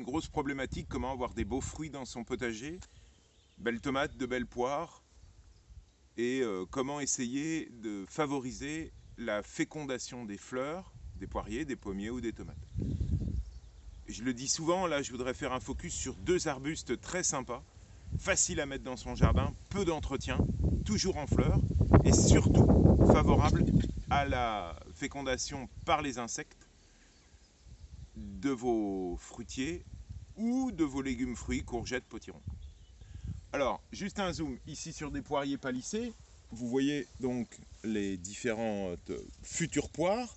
grosse problématique, comment avoir des beaux fruits dans son potager, belles tomates, de belles poires, et comment essayer de favoriser la fécondation des fleurs, des poiriers, des pommiers ou des tomates. Je le dis souvent, là je voudrais faire un focus sur deux arbustes très sympas, faciles à mettre dans son jardin, peu d'entretien, toujours en fleurs, et surtout favorables à la fécondation par les insectes de vos fruitiers ou de vos légumes fruits, courgettes, potirons. Alors, juste un zoom ici sur des poiriers palissés. Vous voyez donc les différentes futures poires.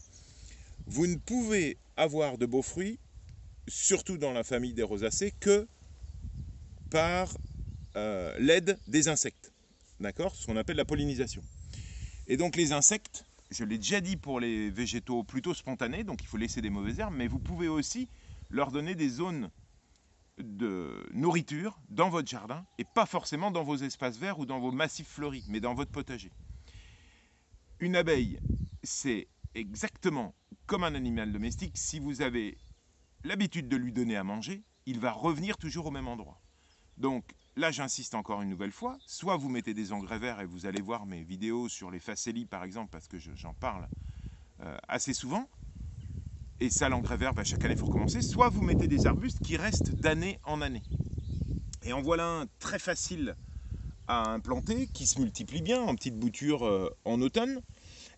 Vous ne pouvez avoir de beaux fruits, surtout dans la famille des rosacées, que par l'aide des insectes. D'accord? Ce qu'on appelle la pollinisation. Et donc les insectes, je l'ai déjà dit pour les végétaux plutôt spontanés, donc il faut laisser des mauvaises herbes, mais vous pouvez aussi leur donner des zones de nourriture dans votre jardin, et pas forcément dans vos espaces verts ou dans vos massifs fleuris, mais dans votre potager. Une abeille, c'est exactement comme un animal domestique. Si vous avez l'habitude de lui donner à manger, il va revenir toujours au même endroit. Donc là, j'insiste encore une nouvelle fois, soit vous mettez des engrais verts, et vous allez voir mes vidéos sur les phacélies par exemple, parce que j'en parle assez souvent, et ça, l'engrais vert, chaque année il faut recommencer, soit vous mettez des arbustes qui restent d'année en année. Et en voilà un très facile à implanter, qui se multiplie bien en petites boutures en automne.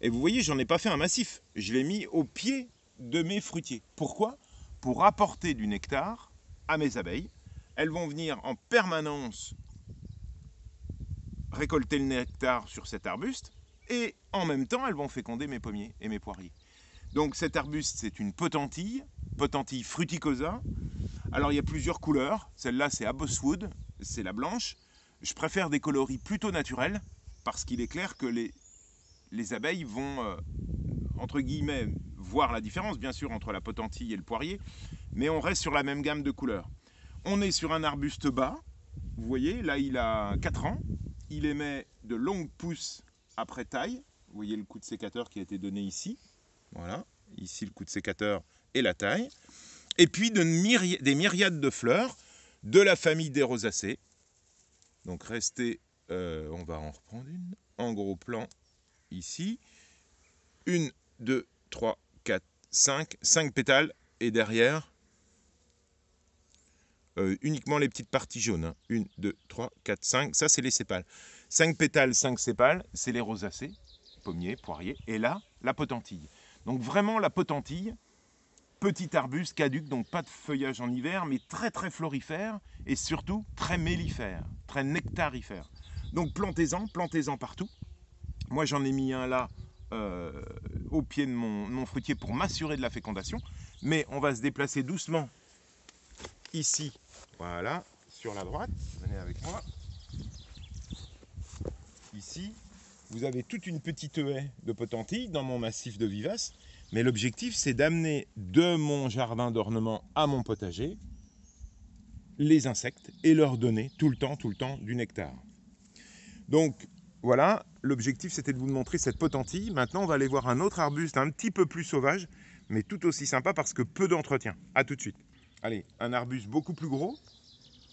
Et vous voyez, j'en ai pas fait un massif, je l'ai mis au pied de mes fruitiers. Pourquoi? Pour apporter du nectar à mes abeilles. Elles vont venir en permanence récolter le nectar sur cet arbuste, et en même temps, elles vont féconder mes pommiers et mes poiriers. Donc cet arbuste, c'est une potentille fruticosa. Alors il y a plusieurs couleurs, celle-là c'est Abosswood, c'est la blanche. Je préfère des coloris plutôt naturels, parce qu'il est clair que les abeilles vont, entre guillemets, voir la différence, bien sûr, entre la potentille et le poirier, mais on reste sur la même gamme de couleurs. On est sur un arbuste bas, vous voyez, là il a 4 ans, il émet de longues pousses après taille, vous voyez le coup de sécateur qui a été donné ici, voilà, ici le coup de sécateur et la taille, et puis des myriades de fleurs de la famille des rosacées. Donc restez, on va en reprendre une, en gros plan ici, 1, 2, 3, 4, 5 pétales, et derrière, uniquement les petites parties jaunes. 1, 2, 3, 4, 5. Ça, c'est les sépales. 5 pétales, 5 sépales, c'est les rosacées, pommiers, poiriers. Et là, la potentille. Donc vraiment la potentille, petit arbuste caduc, donc pas de feuillage en hiver, mais très très florifère et surtout très mellifère, très nectarifère. Donc plantez-en partout. Moi, j'en ai mis un là au pied de mon fruitier pour m'assurer de la fécondation. Mais on va se déplacer doucement ici. Voilà, sur la droite, venez avec moi. Ici, vous avez toute une petite haie de potentille dans mon massif de vivaces. Mais l'objectif, c'est d'amener de mon jardin d'ornement à mon potager les insectes et leur donner tout le temps du nectar. Donc, voilà, l'objectif, c'était de vous montrer cette potentille. Maintenant, on va aller voir un autre arbuste un petit peu plus sauvage, mais tout aussi sympa parce que peu d'entretien. A tout de suite. Allez, un arbuste beaucoup plus gros,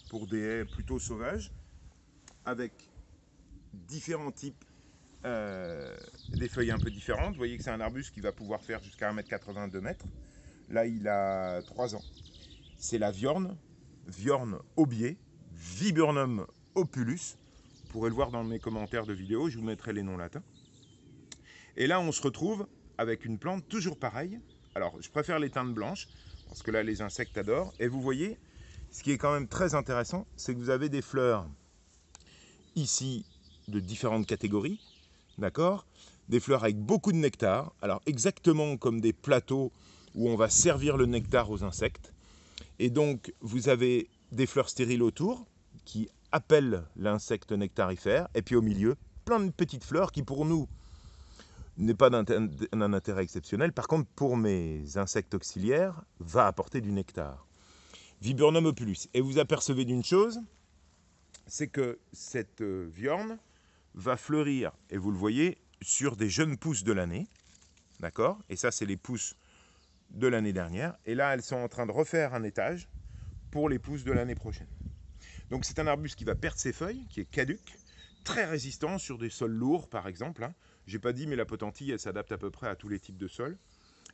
pour des haies plutôt sauvages, avec différents types, des feuilles un peu différentes. Vous voyez que c'est un arbuste qui va pouvoir faire jusqu'à 1,80 m, 2 m. Là, il a 3 ans. C'est la Viorne aubier, Viburnum opulus. Vous pourrez le voir dans mes commentaires de vidéo, je vous mettrai les noms latins. Et là, on se retrouve avec une plante toujours pareille. Alors, je préfère les teintes blanches, parce que là, les insectes adorent. Et vous voyez, ce qui est quand même très intéressant, c'est que vous avez des fleurs ici de différentes catégories, d'accord? Des fleurs avec beaucoup de nectar, alors exactement comme des plateaux où on va servir le nectar aux insectes. Et donc, vous avez des fleurs stériles autour qui appellent l'insecte nectarifère, et puis au milieu, plein de petites fleurs qui pour nous n'est pas d'un intérêt exceptionnel. Par contre, pour mes insectes auxiliaires, va apporter du nectar. Viburnum opulus. Et vous apercevez d'une chose, c'est que cette viorne va fleurir, et vous le voyez, sur des jeunes pousses de l'année. D'accord? Et ça, c'est les pousses de l'année dernière. Et là, elles sont en train de refaire un étage pour les pousses de l'année prochaine. Donc c'est un arbuste qui va perdre ses feuilles, qui est caduque, très résistant sur des sols lourds par exemple. J'ai pas dit, mais la potentille, elle s'adapte à peu près à tous les types de sols.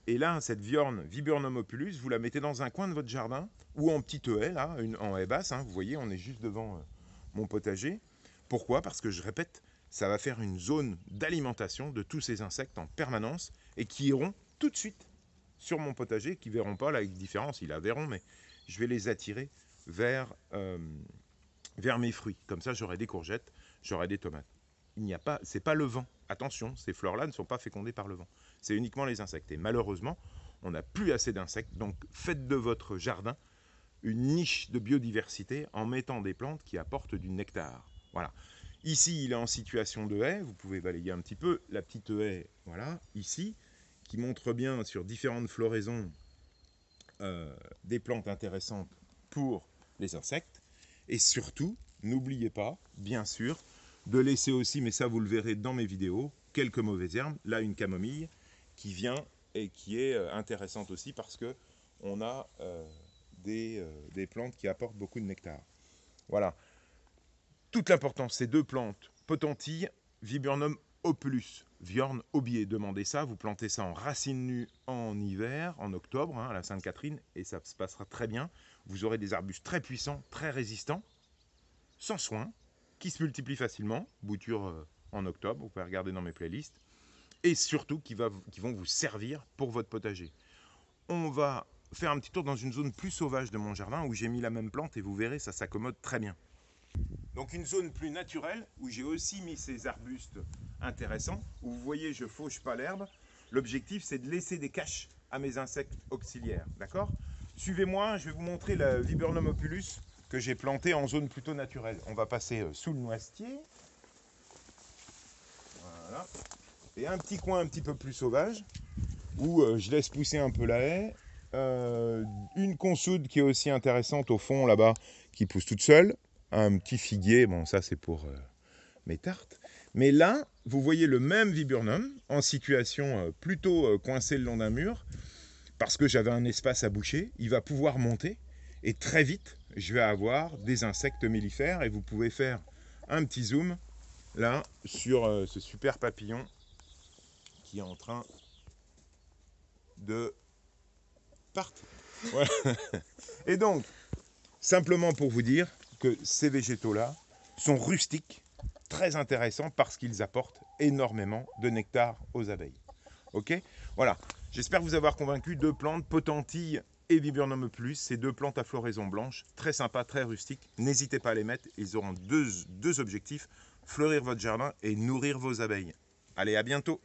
Et là, cette viorne Viburnum opulus, vous la mettez dans un coin de votre jardin, ou en petite haie, là, en haie basse. Vous voyez, on est juste devant mon potager. Pourquoi? Parce que je répète, ça va faire une zone d'alimentation de tous ces insectes en permanence, et qui iront tout de suite sur mon potager, qui ne verront pas la différence, ils la verront, mais je vais les attirer vers mes fruits. Comme ça, j'aurai des courgettes, j'aurai des tomates. C'est pas le vent. Attention, ces fleurs-là ne sont pas fécondées par le vent. C'est uniquement les insectes. Et malheureusement, on n'a plus assez d'insectes. Donc, faites de votre jardin une niche de biodiversité en mettant des plantes qui apportent du nectar. Voilà. Ici, il est en situation de haie. Vous pouvez balayer un petit peu la petite haie, voilà, ici, qui montre bien sur différentes floraisons des plantes intéressantes pour les insectes. Et surtout, n'oubliez pas, bien sûr, de laisser aussi, mais ça vous le verrez dans mes vidéos, quelques mauvaises herbes. Là, une camomille qui vient et qui est intéressante aussi parce que on a des plantes qui apportent beaucoup de nectar. Voilà. Toute l'importance, ces deux plantes, potentille, Viburnum opulus, Viorne aubier, demandez ça, vous plantez ça en racines nues en hiver, en octobre, à la Sainte-Catherine, et ça se passera très bien. Vous aurez des arbustes très puissants, très résistants, sans soin, qui se multiplient facilement, bouture en octobre, vous pouvez regarder dans mes playlists, et surtout qui vont vous servir pour votre potager. On va faire un petit tour dans une zone plus sauvage de mon jardin où j'ai mis la même plante et vous verrez, ça s'accommode très bien. Donc une zone plus naturelle où j'ai aussi mis ces arbustes intéressants, où vous voyez je fauche pas l'herbe. L'objectif c'est de laisser des caches à mes insectes auxiliaires, d'accord? Suivez-moi, je vais vous montrer le Viburnum opulus que j'ai planté en zone plutôt naturelle. On va passer sous le noisetier. Voilà. Et un petit coin un petit peu plus sauvage, où je laisse pousser un peu la haie. Une consoude qui est aussi intéressante au fond là-bas, qui pousse toute seule. Un petit figuier, bon ça c'est pour mes tartes. Mais là, vous voyez le même Viburnum en situation plutôt coincé le long d'un mur, parce que j'avais un espace à boucher. Il va pouvoir monter et très vite, je vais avoir des insectes mellifères et vous pouvez faire un petit zoom là sur ce super papillon qui est en train de partir. Voilà. Et donc, simplement pour vous dire que ces végétaux-là sont rustiques, très intéressants parce qu'ils apportent énormément de nectar aux abeilles. Ok? Voilà. J'espère vous avoir convaincu. Deux plantes, potentille et Viburnum opulus, ces deux plantes à floraison blanche, très sympas, très rustiques. N'hésitez pas à les mettre. Ils auront deux objectifs, fleurir votre jardin et nourrir vos abeilles. Allez, à bientôt!